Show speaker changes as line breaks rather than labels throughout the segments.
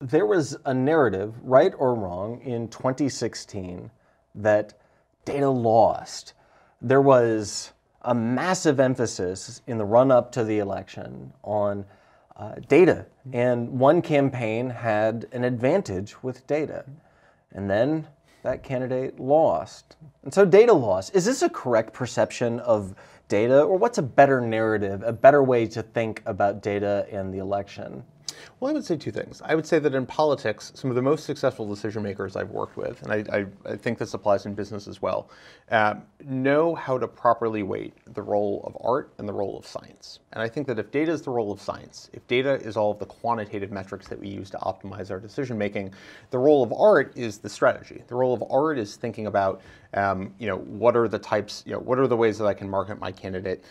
There was a narrative, right or wrong, in 2016 that data lost. There was a massive emphasis in the run-up to the election on data, and one campaign had an advantage with data, and then that candidate lost. And so data loss, is this a correct perception of data, or what's a better narrative, a better way to think about data and the election?
Well, I would say two things. I would say that in politics, some of the most successful decision makers I've worked with, and I think this applies in business as well, know how to properly weight the role of art and the role of science. And I think that if data is the role of science, if data is all of the quantitative metrics that we use to optimize our decision making, the role of art is the strategy. The role of art is thinking about, what are the types, what are the ways that I can market my candidate?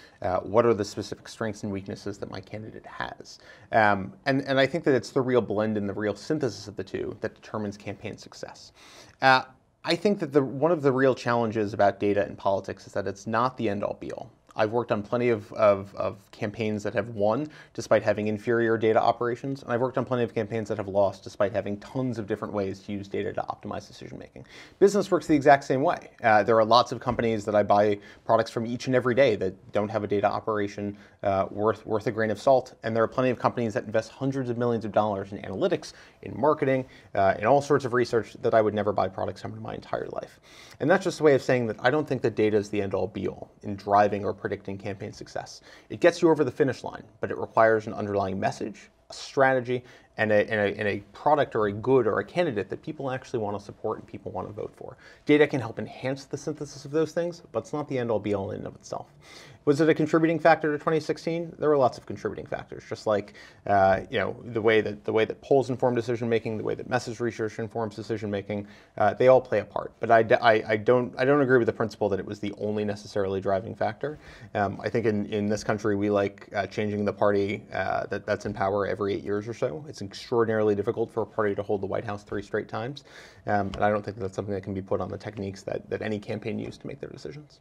What are the specific strengths and weaknesses that my candidate has? And I think that it's the real blend and the real synthesis of the two that determines campaign success. I think that one of the real challenges about data in politics is that it's not the end-all be-all. I've worked on plenty of campaigns that have won despite having inferior data operations, and I've worked on plenty of campaigns that have lost despite having tons of different ways to use data to optimize decision making. Business works the exact same way. There are lots of companies that I buy products from each and every day that don't have a data operation worth a grain of salt, and there are plenty of companies that invest hundreds of millions of dollars in analytics, in marketing, in all sorts of research that I would never buy products from in my entire life. And that's just a way of saying that I don't think that data is the end-all be-all in driving or predicting campaign success. It gets you over the finish line, but it requires an underlying message, a strategy, and a product or a good or a candidate that people actually want to support and people want to vote for. Data can help enhance the synthesis of those things, but it's not the end-all be-all in and of itself. Was it a contributing factor to 2016? There were lots of contributing factors, just like the way that polls inform decision making, the way that message research informs decision making. They all play a part. But I don't agree with the principle that it was the only necessarily driving factor. I think in this country we like changing the party that's in power every 8 years or so. It's extraordinarily difficult for a party to hold the White House 3 straight times, and I don't think that's something that can be put on the techniques that any campaign used to make their decisions.